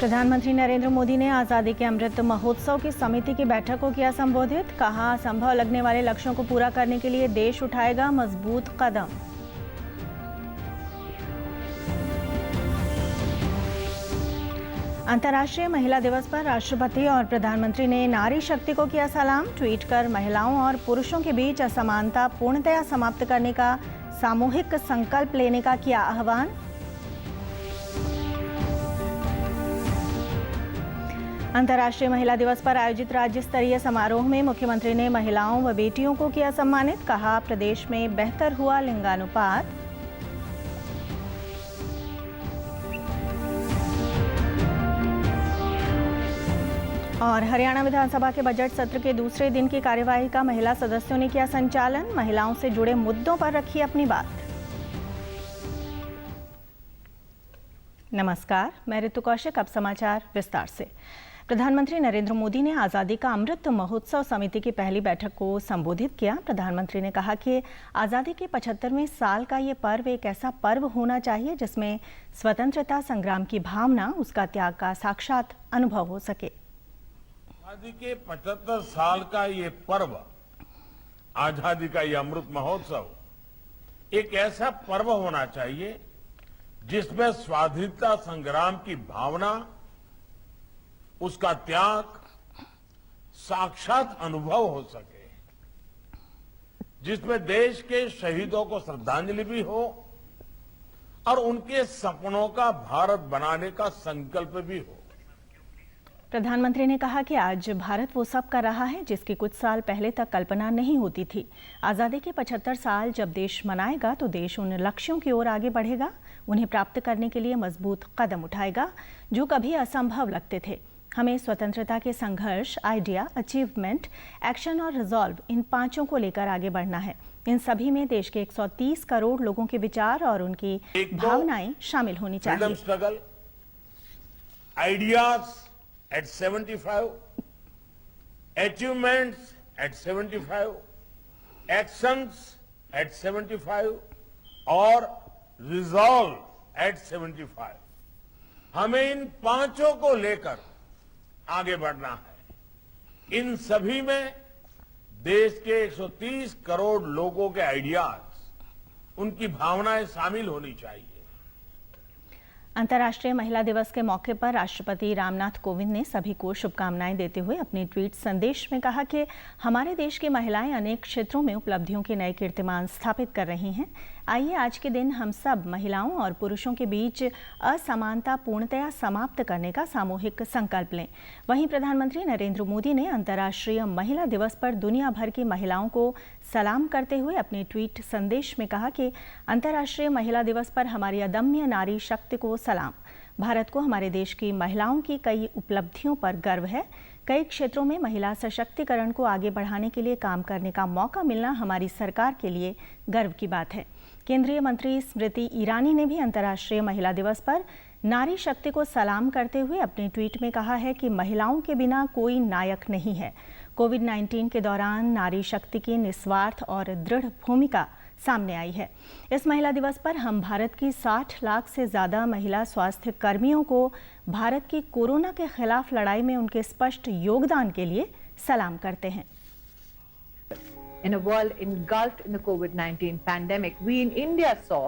प्रधानमंत्री नरेंद्र मोदी ने आज़ादी के अमृत महोत्सव की समिति की बैठक को किया संबोधित। कहा, असंभव लगने वाले लक्ष्यों को पूरा करने के लिए देश उठाएगा मजबूत कदम। अंतर्राष्ट्रीय महिला दिवस पर राष्ट्रपति और प्रधानमंत्री ने नारी शक्ति को किया सलाम। ट्वीट कर महिलाओं और पुरुषों के बीच असमानता पूर्णतया समाप्त करने का सामूहिक संकल्प लेने का किया आह्वान। अंतर्राष्ट्रीय महिला दिवस पर आयोजित राज्य स्तरीय समारोह में मुख्यमंत्री ने महिलाओं व बेटियों को किया सम्मानित। कहा, प्रदेश में बेहतर हुआ लिंगानुपात। और हरियाणा विधानसभा के बजट सत्र के दूसरे दिन की कार्यवाही का महिला सदस्यों ने किया संचालन। महिलाओं से जुड़े मुद्दों पर रखी अपनी बात। नमस्कार, मैं ऋतु कौशिक। अब समाचार विस्तार से। प्रधानमंत्री नरेंद्र मोदी ने आज़ादी का अमृत महोत्सव समिति की पहली बैठक को संबोधित किया। प्रधानमंत्री ने कहा कि आज़ादी के 75वें साल का ये पर्व एक ऐसा पर्व होना चाहिए जिसमें स्वतंत्रता संग्राम की भावना, उसका त्याग का साक्षात अनुभव हो सके। आज़ादी के 75 साल का ये पर्व, आज़ादी का ये अमृत महोत्सव एक ऐसा पर्व होना चाहिए जिसमें स्वाधीनता संग्राम की भावना, उसका त्याग साक्षात अनुभव हो सके, जिसमें देश के शहीदों को श्रद्धांजलि भी हो और उनके सपनों का भारत बनाने का संकल्प भी हो। प्रधानमंत्री ने कहा कि आज भारत वो सब कर रहा है जिसकी कुछ साल पहले तक कल्पना नहीं होती थी। आज़ादी के 75 साल जब देश मनाएगा तो देश उन लक्ष्यों की ओर आगे बढ़ेगा, उन्हें प्राप्त करने के लिए मजबूत कदम उठाएगा जो कभी असंभव लगते थे। हमें स्वतंत्रता के संघर्ष, आइडिया, अचीवमेंट, एक्शन और रिजॉल्व, इन पांचों को लेकर आगे बढ़ना है। इन सभी में देश के 130 करोड़ लोगों के विचार और उनकी भावनाएं शामिल होनी चाहिए। Freedom struggle, ideas at 75, achievements at 75, actions at 75 और resolve at 75। हमें इन पांचों को लेकर आगे बढ़ना है। इन सभी में देश के 130 करोड़ लोगों के आइडियाज, उनकी भावनाएं शामिल होनी चाहिए। अंतर्राष्ट्रीय महिला दिवस के मौके पर राष्ट्रपति रामनाथ कोविंद ने सभी को शुभकामनाएं देते हुए अपने ट्वीट संदेश में कहा कि हमारे देश की महिलाएं अनेक क्षेत्रों में उपलब्धियों के नए कीर्तिमान स्थापित कर रही हैं। आइए आज के दिन हम सब महिलाओं और पुरुषों के बीच असमानता पूर्णतया समाप्त करने का सामूहिक संकल्प लें। वहीं प्रधानमंत्री नरेंद्र मोदी ने अंतर्राष्ट्रीय महिला दिवस पर दुनिया भर की महिलाओं को सलाम करते हुए अपने ट्वीट संदेश में कहा कि अंतर्राष्ट्रीय महिला दिवस पर हमारी अदम्य नारी शक्ति को सलाम। भारत को हमारे देश की महिलाओं की कई उपलब्धियों पर गर्व है। कई क्षेत्रों में महिला सशक्तिकरण को आगे बढ़ाने के लिए काम करने का मौका मिलना हमारी सरकार के लिए गर्व की बात है। केंद्रीय मंत्री स्मृति ईरानी ने भी अंतर्राष्ट्रीय महिला दिवस पर नारी शक्ति को सलाम करते हुए अपने ट्वीट में कहा है कि महिलाओं के बिना कोई नायक नहीं है। कोविड-19 के दौरान नारी शक्ति की निस्वार्थ और दृढ़ भूमिका सामने आई है। इस महिला दिवस पर हम भारत की 60 लाख से ज्यादा महिला स्वास्थ्य कर्मियों को भारत की कोरोना के खिलाफ लड़ाई में उनके स्पष्ट योगदान के लिए सलाम करते हैं। In a world engulfed in the COVID-19 pandemic, we in India saw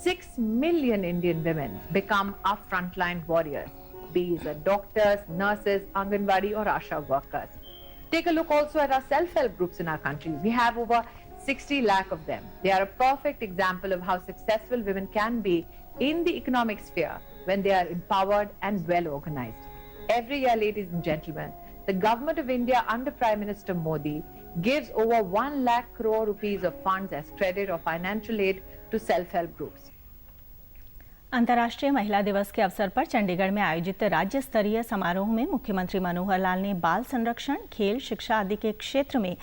6 million Indian women become our frontline warriors, be it doctors, nurses, Anganwadi or Asha workers. Take a look also at our self-help groups in our country. We have over 60 lakh of them. They are a perfect example of how successful women can be in the economic sphere when they are empowered and well organized. Every year, ladies and gentlemen, the government of India under Prime Minister Modi gives over 1 lakh crore rupees of funds as credit or financial aid to self-help groups. अंतर्राष्ट्रीय महिला दिवस के अवसर पर चंडीगढ़ में आयोजित राज्य स्तरीय समारोह में मुख्यमंत्री मनोहर लाल ने बाल संरक्षण, खेल, शिक्षा आदि के क्षेत्र में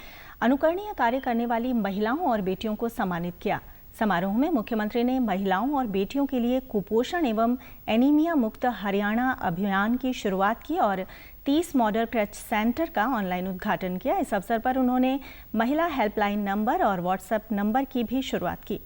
अनुकरणीय कार्य करने वाली महिलाओं और बेटियों को सम्मानित किया। समारोह में मुख्यमंत्री ने महिलाओं और बेटियों के लिए कुपोषण एवं एनीमिया मुक्त हरियाणा अभियान की शुरुआत की और 30 मॉडल क्रच सेंटर का ऑनलाइन उद्घाटन किया। इस अवसर पर उन्होंने महिला हेल्पलाइन नंबर और व्हाट्सएप नंबर की भी शुरुआत की।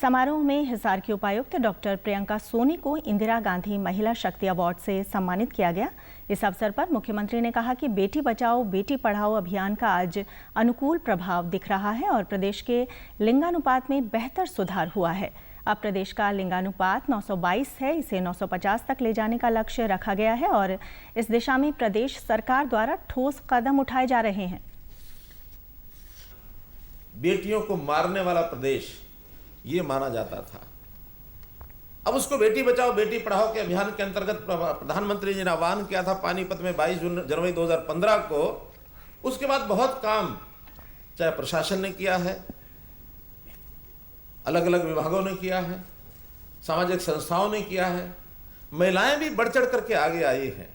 समारोह में हिसार की उपायुक्त डॉक्टर प्रियंका सोनी को इंदिरा गांधी महिला शक्ति अवार्ड से सम्मानित किया गया। इस अवसर पर मुख्यमंत्री ने कहा कि बेटी बचाओ बेटी पढ़ाओ अभियान का आज अनुकूल प्रभाव दिख रहा है और प्रदेश के लिंगानुपात में बेहतर सुधार हुआ है। अब प्रदेश का लिंगानुपात 922 है, इसे 950 तक ले जाने का लक्ष्य रखा गया है और इस दिशा में प्रदेश सरकार द्वारा ठोस कदम उठाए जा रहे हैं। बेटियों को मारने वाला प्रदेश ये माना जाता था। अब उसको बेटी बचाओ बेटी पढ़ाओ के अभियान के अंतर्गत प्रधानमंत्री जी ने आह्वान किया था पानीपत में 22 जनवरी 2015 को। उसके बाद बहुत काम चाहे प्रशासन ने किया है, अलग अलग विभागों ने किया है, सामाजिक संस्थाओं ने किया है, महिलाएं भी बढ़ चढ़ करके आगे आई हैं।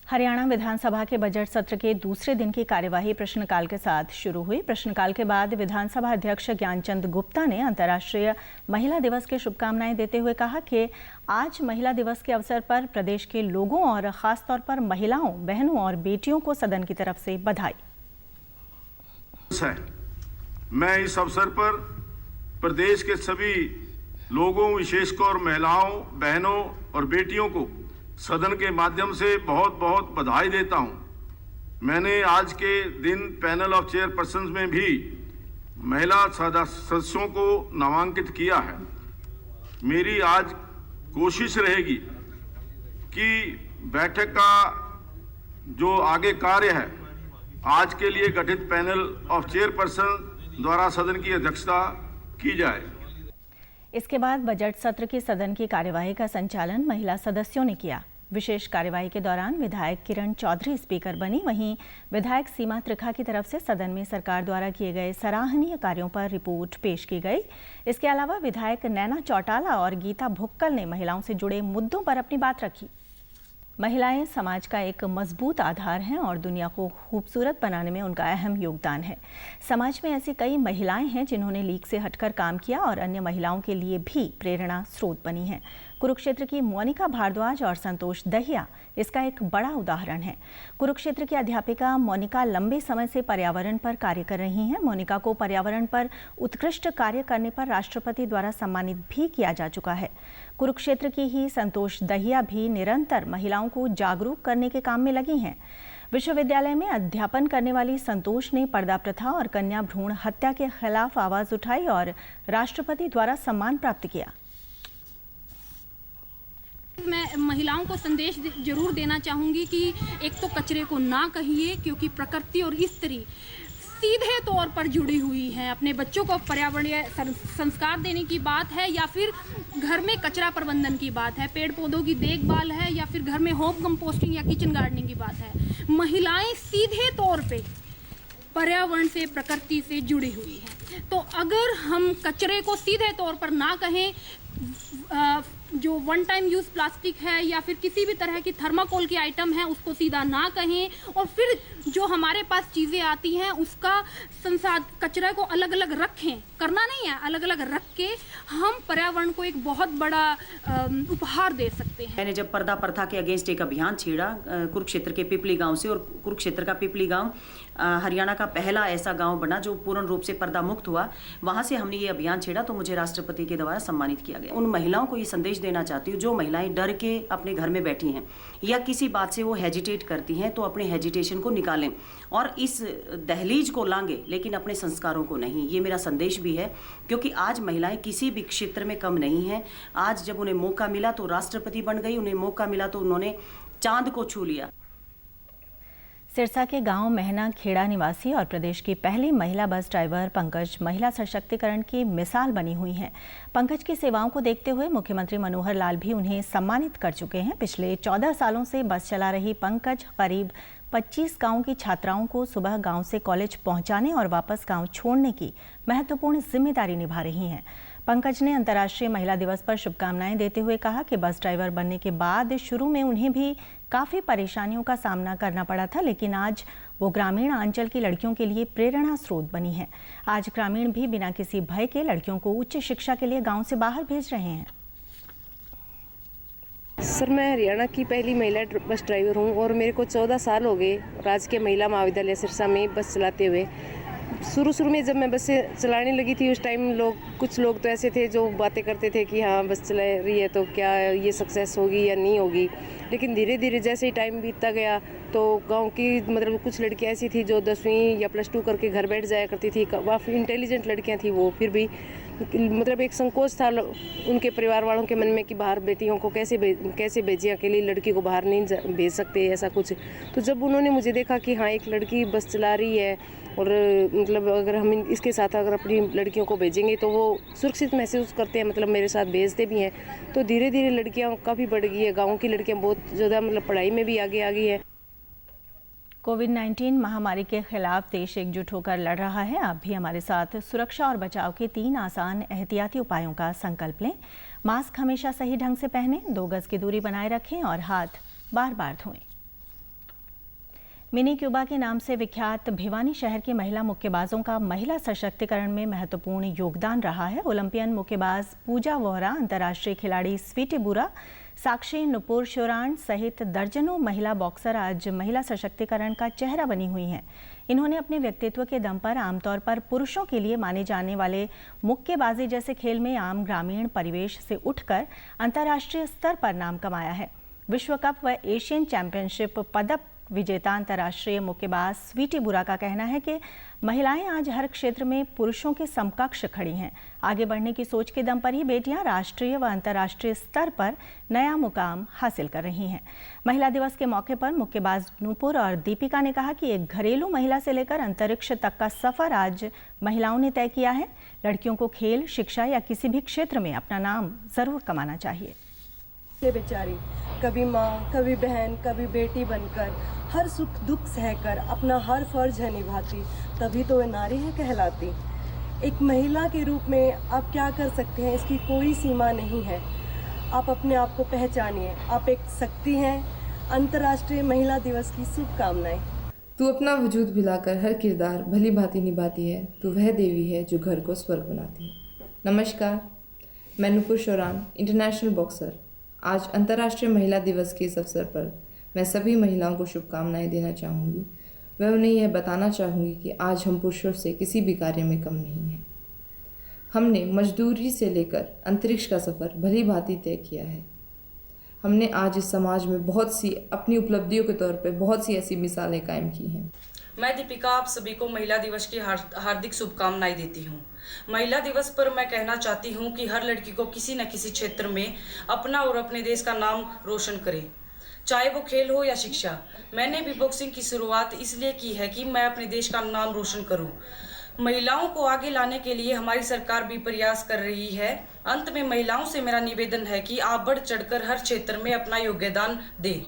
हरियाणा विधानसभा के बजट सत्र के दूसरे दिन की कार्यवाही प्रश्नकाल के साथ शुरू हुई। प्रश्नकाल के बाद विधानसभा अध्यक्ष ज्ञानचंद गुप्ता ने अंतर्राष्ट्रीय महिला दिवस की शुभकामनाएं देते हुए कहा कि आज महिला दिवस के अवसर पर प्रदेश के लोगों और खासतौर पर महिलाओं, बहनों और बेटियों को सदन की तरफ से बधाई। मैं इस अवसर पर प्रदेश के सभी लोगों, विशेषकर महिलाओं, बहनों और बेटियों को सदन के माध्यम से बहुत बहुत बधाई देता हूं। मैंने आज के दिन पैनल ऑफ चेयरपर्सन में भी महिला सदस्यों को नामांकित किया है। मेरी आज कोशिश रहेगी कि बैठक का जो आगे कार्य है, आज के लिए गठित पैनल ऑफ चेयरपर्सन द्वारा सदन की अध्यक्षता की जाए। इसके बाद बजट सत्र की सदन की कार्यवाही का संचालन महिला सदस्यों ने किया। विशेष कार्यवाही के दौरान विधायक किरण चौधरी स्पीकर बनी। वहीं विधायक सीमा त्रिखा की तरफ से सदन में सरकार द्वारा किए गए सराहनीय कार्यों पर रिपोर्ट पेश की गई। इसके अलावा विधायक नैना चौटाला और गीता भुक्कल ने महिलाओं से जुड़े मुद्दों पर अपनी बात रखी। महिलाएं समाज का एक मजबूत आधार हैं और दुनिया को खूबसूरत बनाने में उनका अहम योगदान है। समाज में ऐसी कई महिलाएं हैं जिन्होंने लीक से हटकर काम किया और अन्य महिलाओं के लिए भी प्रेरणा स्रोत बनी हैं। कुरुक्षेत्र की मोनिका भारद्वाज और संतोष दहिया इसका एक बड़ा उदाहरण है। कुरुक्षेत्र की अध्यापिका मोनिका लंबे समय से पर्यावरण पर कार्य कर रही हैं। मोनिका को पर्यावरण पर उत्कृष्ट कार्य करने पर राष्ट्रपति द्वारा सम्मानित भी किया जा चुका है। कुरुक्षेत्र की ही संतोष दहिया भी निरंतर महिलाओं को जागरूक करने के काम में लगी हैं। विश्वविद्यालय में अध्यापन करने वाली संतोष ने पर्दा प्रथा और कन्या भ्रूण हत्या के खिलाफ आवाज उठाई और राष्ट्रपति द्वारा सम्मान प्राप्त किया। मैं महिलाओं को संदेश जरूर देना चाहूँगी कि एक तो कचरे को ना कहिए, क्योंकि प्रकृति और स्त्री सीधे तौर पर जुड़ी हुई हैं। अपने बच्चों को पर्यावरणीय संस्कार देने की बात है या फिर घर में कचरा प्रबंधन की बात है, पेड़ पौधों की देखभाल है या फिर घर में होम कंपोस्टिंग या किचन गार्डनिंग की बात है। महिलाएं सीधे तौर पे पर्यावरण से, प्रकृति से जुड़ी हुई हैं। तो अगर हम कचरे को सीधे तौर पर ना कहें, जो वन टाइम यूज प्लास्टिक है या फिर किसी भी तरह की थर्माकोल की आइटम है उसको सीधा ना कहें, और फिर जो हमारे पास चीज़ें आती हैं उसका कचरा को अलग अलग रखें, करना नहीं है, अलग अलग रख के हम पर्यावरण को एक बहुत बड़ा उपहार दे सकते हैं। मैंने जब पर्दा प्रथा के अगेंस्ट एक अभियान छेड़ा कुरुक्षेत्र के पिपली गांव से, और कुरुक्षेत्र का पिपली गांव हरियाणा का पहला ऐसा गांव बना जो पूर्ण रूप से पर्दा मुक्त हुआ, वहां से हमने ये अभियान छेड़ा तो मुझे राष्ट्रपति के द्वारा सम्मानित किया गया। उन महिलाओं को ये संदेश देना चाहती हूँ जो महिलाएं डर के अपने घर में बैठी हैं या किसी बात से वो हेजिटेट करती हैं, तो अपने हेजिटेशन को निकालें और इस दहलीज को लांघें, लेकिन अपने संस्कारों को नहीं। ये मेरा संदेश भी है, क्योंकि आज महिलाएं किसी भी क्षेत्र में कम नहीं हैं। आज जब उन्हें मौका मिला तो राष्ट्रपति बन गई, उन्हें मौका मिला तो उन्होंने चांद को छू लिया। सिरसा के गांव महना खेड़ा निवासी और प्रदेश की पहली महिला बस ड्राइवर पंकज महिला सशक्तिकरण की मिसाल बनी हुई हैं। पंकज की सेवाओं को देखते हुए मुख्यमंत्री मनोहर लाल भी उन्हें सम्मानित कर चुके हैं। पिछले 14 सालों से बस चला रही पंकज करीब 25 गांवों की छात्राओं को सुबह गांव से कॉलेज पहुंचाने और वापस गांव छोड़ने की महत्वपूर्ण जिम्मेदारी निभा रही हैं। पंकज ने अंतर्राष्ट्रीय महिला दिवस पर शुभकामनाएं देते हुए कहा कि बस ड्राइवर बनने के बाद शुरू में उन्हें भी काफ़ी परेशानियों का सामना करना पड़ा था, लेकिन आज वो ग्रामीण अंचल की लड़कियों के लिए प्रेरणा स्रोत बनी है। आज ग्रामीण भी बिना किसी भय के लड़कियों को उच्च शिक्षा के लिए गांव से बाहर भेज रहे हैं। सर, मैं हरियाणा की पहली महिला बस ड्राइवर हूं और मेरे को 14 साल हो गए राजकीय महिला महाविद्यालय सिरसा में बस चलाते हुए। शुरू में जब मैं बस चलाने लगी थी उस टाइम कुछ लोग तो ऐसे थे जो बातें करते थे कि हाँ बस चला रही है तो क्या ये सक्सेस होगी या नहीं होगी। लेकिन धीरे धीरे जैसे ही टाइम बीतता गया तो गांव की मतलब कुछ लड़कियां ऐसी थी जो 10वीं या +2 करके घर बैठ जाया करती थी। काफ़ी इंटेलिजेंट लड़कियां थी वो, फिर भी मतलब एक संकोच था उनके परिवार वालों के मन में कि बाहर बेटियों को कैसे भेजें, अकेली लड़की को बाहर नहीं भेज सकते ऐसा कुछ। तो जब उन्होंने मुझे देखा कि हाँ एक लड़की बस चला रही है और मतलब अगर हम इसके साथ अगर अपनी लड़कियों को भेजेंगे तो वो सुरक्षित महसूस करते हैं, मतलब मेरे साथ भेजते भी हैं। तो धीरे धीरे लड़कियां काफ़ी बढ़ गई है, गाँव की लड़कियां बहुत ज़्यादा मतलब पढ़ाई में भी आगे आ गई है। कोविड-19 महामारी के खिलाफ देश एकजुट होकर लड़ रहा है। आप भी हमारे साथ सुरक्षा और बचाव के 3 आसान एहतियाती उपायों का संकल्प लें। मास्क हमेशा सही ढंग से पहनें, 2 गज की दूरी बनाए रखें और हाथ बार-बार धोएं। मिनी क्यूबा के नाम से विख्यात भिवानी शहर की महिला मुक्केबाजों का महिला सशक्तिकरण में महत्वपूर्ण योगदान रहा है। ओलंपियन मुक्केबाज पूजा वोहरा, अंतर्राष्ट्रीय खिलाड़ी स्वीटी बुरा, साक्षी नुपुर शोरान सहित दर्जनों महिला बॉक्सर आज महिला सशक्तिकरण का चेहरा बनी हुई हैं। इन्होंने अपने व्यक्तित्व के दम पर आमतौर पर पुरुषों के लिए माने जाने वाले मुक्केबाजी जैसे खेल में आम ग्रामीण परिवेश से उठकर अंतर्राष्ट्रीय स्तर पर नाम कमाया है। विश्व कप व एशियन चैंपियनशिप पदक विजेता अंतर्राष्ट्रीय मुक्केबाज स्वीटी बुरा का कहना है कि महिलाएं आज हर क्षेत्र में पुरुषों के समकक्ष खड़ी हैं। आगे बढ़ने की सोच के दम पर ही बेटियां राष्ट्रीय व अंतर्राष्ट्रीय स्तर पर नया मुकाम हासिल कर रही हैं। महिला दिवस के मौके पर मुक्केबाज नूपुर और दीपिका ने कहा कि एक घरेलू महिला से लेकर अंतरिक्ष तक का सफर आज महिलाओं ने तय किया है। लड़कियों को खेल, शिक्षा या किसी भी क्षेत्र में अपना नाम जरूर कमाना चाहिए। बेचारी कभी माँ, कभी बहन, कभी बेटी बनकर हर सुख दुख सहकर अपना हर फर्ज है निभाती, तभी तो वे नारी है कहलाती। एक महिला के रूप में आप क्या कर सकते हैं इसकी कोई सीमा नहीं है। आप अपने आप को पहचानिए, आप एक शक्ति हैं। अंतर्राष्ट्रीय महिला दिवस की शुभकामनाएं। तू अपना वजूद भुलाकर हर किरदार भली भांति निभाती है, तू वह देवी है जो घर को स्वर्ग बनाती है। नमस्कार, मैं नुपुर शोरान, इंटरनेशनल बॉक्सर। आज अंतर्राष्ट्रीय महिला दिवस के इस अवसर पर मैं सभी महिलाओं को शुभकामनाएं देना चाहूँगी। मैं उन्हें यह बताना चाहूँगी कि आज हम पुरुषों से किसी भी कार्य में कम नहीं हैं। हमने मजदूरी से लेकर अंतरिक्ष का सफ़र भली भांति तय किया है। हमने आज इस समाज में बहुत सी अपनी उपलब्धियों के तौर पर बहुत सी ऐसी मिसालें कायम की हैं। मैं दीपिका आप सभी को महिला दिवस की हार्दिक शुभकामनाएं देती हूँ। महिला दिवस पर मैं कहना चाहती हूँ कि हर लड़की को किसी न किसी क्षेत्र में अपना और अपने देश का नाम रोशन करे, चाहे वो खेल हो या शिक्षा। मैंने भी बॉक्सिंग की शुरुआत इसलिए की है कि मैं अपने देश का नाम रोशन करूं। महिलाओं को आगे लाने के लिए हमारी सरकार भी प्रयास कर रही है। अंत में महिलाओं से मेरा निवेदन है कि आप बढ़ चढ़कर हर क्षेत्र में अपना योगदान दें।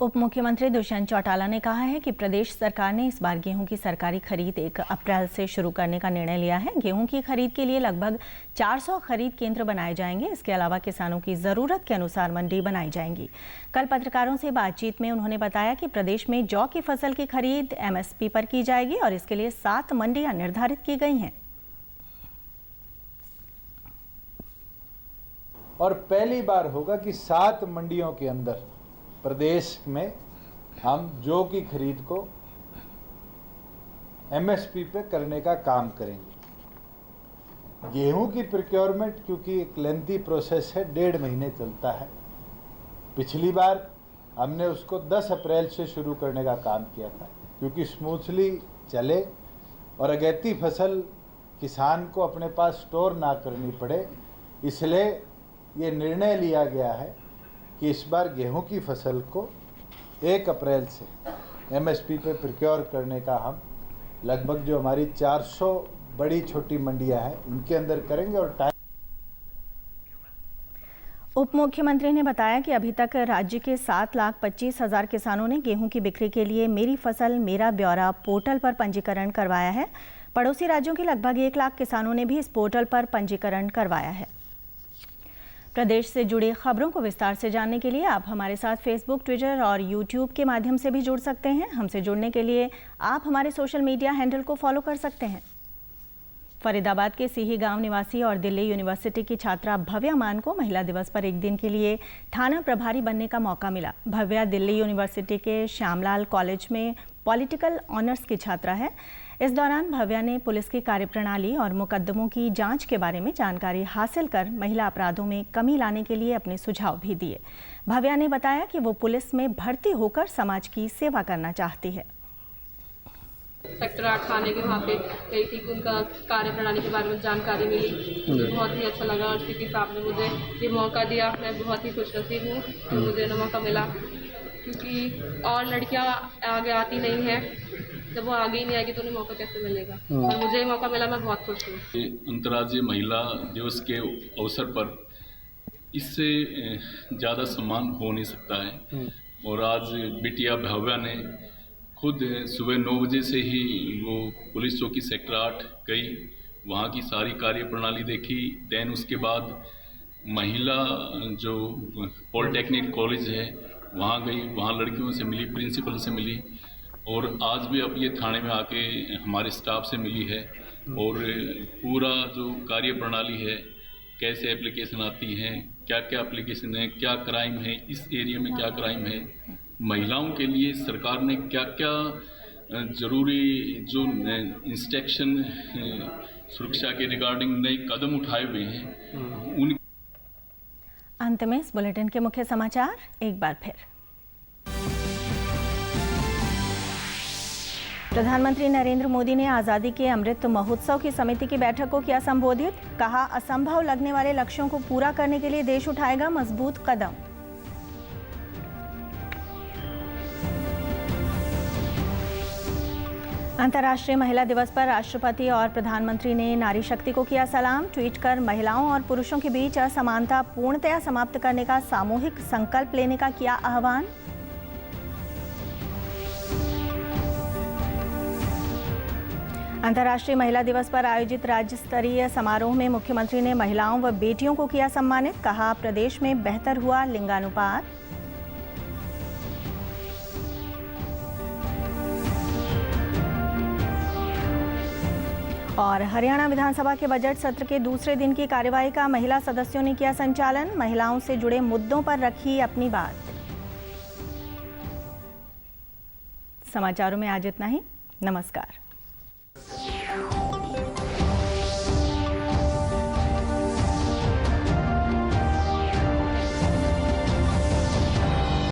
उप मुख्यमंत्री दुष्यंत चौटाला ने कहा है कि प्रदेश सरकार ने इस बार गेहूं की सरकारी खरीद 1 अप्रैल से शुरू करने का निर्णय लिया है। गेहूं की खरीद के लिए लगभग 400 खरीद केंद्र बनाए जाएंगे। इसके अलावा किसानों की ज़रूरत के अनुसार मंडी बनाई जाएंगी। कल पत्रकारों से बातचीत में उन्होंने बताया कि प्रदेश में जौ की फसल की खरीद MSP पर की जाएगी और इसके लिए 7 मंडियां निर्धारित की गई हैं। और पहली बार होगा कि 7 मंडियों के अंदर प्रदेश में हम जौ की खरीद को MSP पे करने का काम करेंगे। गेहूं की प्रोक्योरमेंट क्योंकि एक लेंथी प्रोसेस है, 1.5 महीने चलता है। पिछली बार हमने उसको 10 अप्रैल से शुरू करने का काम किया था क्योंकि स्मूथली चले और अगैती फसल किसान को अपने पास स्टोर ना करनी पड़े, इसलिए ये निर्णय लिया गया है कि इस बार गेहूं की फसल को 1 अप्रैल से MSP पे प्रोक्योर करने का हम लगभग जो हमारी 400 बड़ी छोटी मंडियां हैं उनके अंदर करेंगे। और टाइम उप मुख्यमंत्री ने बताया कि अभी तक राज्य के 7,25,000 किसानों ने गेहूं की बिक्री के लिए मेरी फसल मेरा ब्यौरा पोर्टल पर पंजीकरण करवाया है। पड़ोसी राज्यों के लगभग 1 लाख किसानों ने भी इस पोर्टल पर पंजीकरण करवाया है। प्रदेश से जुड़ी खबरों को विस्तार से जानने के लिए आप हमारे साथ फेसबुक, ट्विटर और यूट्यूब के माध्यम से भी जुड़ सकते हैं। हमसे जुड़ने के लिए आप हमारे सोशल मीडिया हैंडल को फॉलो कर सकते हैं। फरीदाबाद के सीही गांव निवासी और दिल्ली यूनिवर्सिटी की छात्रा भव्या मान को महिला दिवस पर एक दिन के लिए थाना प्रभारी बनने का मौका मिला। भव्या दिल्ली यूनिवर्सिटी के श्यामलाल कॉलेज में पॉलिटिकल ऑनर्स की छात्रा है। इस दौरान भव्या ने पुलिस की कार्यप्रणाली और मुकदमों की जांच के बारे में जानकारी हासिल कर महिला अपराधों में कमी लाने के लिए अपने सुझाव भी दिए। भव्या ने बताया कि वो पुलिस में भर्ती होकर समाज की सेवा करना चाहती है। सेक्टर 8 थाने के वहाँ पे गई थी, उनका कार्यप्रणाली के बारे में जानकारी मिली। मुझे बहुत ही अच्छा लगा और सीपी साहब ने मुझे ये मौका दिया। मैं बहुत ही खुशनसीब हूँ कि मुझे ये मौका मिला, क्योंकि और लड़कियाँ आगे आती नहीं हैं। जब वो आगे ही नहीं आएगी तो उन्हें मौका कैसे मिलेगा, और मुझे ये मौका मिला, मैं बहुत खुश हूँ। अंतर्राष्ट्रीय महिला दिवस के अवसर पर इससे ज़्यादा सम्मान हो नहीं सकता है। और आज बिटिया भव्या ने खुद सुबह 9 बजे से ही वो पुलिस चौकी सेक्टर 8 गई, वहाँ की सारी कार्यप्रणाली देखी। देन उसके बाद महिला जो पॉलिटेक्निक कॉलेज है वहाँ गई, वहाँ लड़कियों से मिली, प्रिंसिपल से मिली, और आज भी अब ये थाने में आके हमारे स्टाफ से मिली है। और पूरा जो कार्यप्रणाली है, कैसे एप्लीकेशन आती हैं, क्या क्या एप्लीकेशन है, क्या क्राइम है, इस एरिया में क्या क्राइम है, महिलाओं के लिए सरकार ने क्या क्या जरूरी जो इंस्ट्रक्शन सुरक्षा के रिगार्डिंग नए कदम उठाए हुए हैं उन। अंत में इस बुलेटिन के मुख्य समाचार एक बार फिर। प्रधानमंत्री नरेंद्र मोदी ने आज़ादी के अमृत महोत्सव की समिति की बैठक को किया संबोधित। कहा, असंभव लगने वाले लक्ष्यों को पूरा करने के लिए देश उठाएगा मजबूत कदम। अंतर्राष्ट्रीय महिला दिवस पर राष्ट्रपति और प्रधानमंत्री ने नारी शक्ति को किया सलाम। ट्वीट कर महिलाओं और पुरुषों के बीच असमानता पूर्णतया समाप्त करने का सामूहिक संकल्प लेने का किया आह्वान। अंतर्राष्ट्रीय महिला दिवस पर आयोजित राज्य स्तरीय समारोह में मुख्यमंत्री ने महिलाओं व बेटियों को किया सम्मानित। कहा, प्रदेश में बेहतर हुआ लिंगानुपात। और हरियाणा विधानसभा के बजट सत्र के दूसरे दिन की कार्यवाही का महिला सदस्यों ने किया संचालन। महिलाओं से जुड़े मुद्दों पर रखी अपनी बात। समाचारों में आज इतना ही। नमस्कार।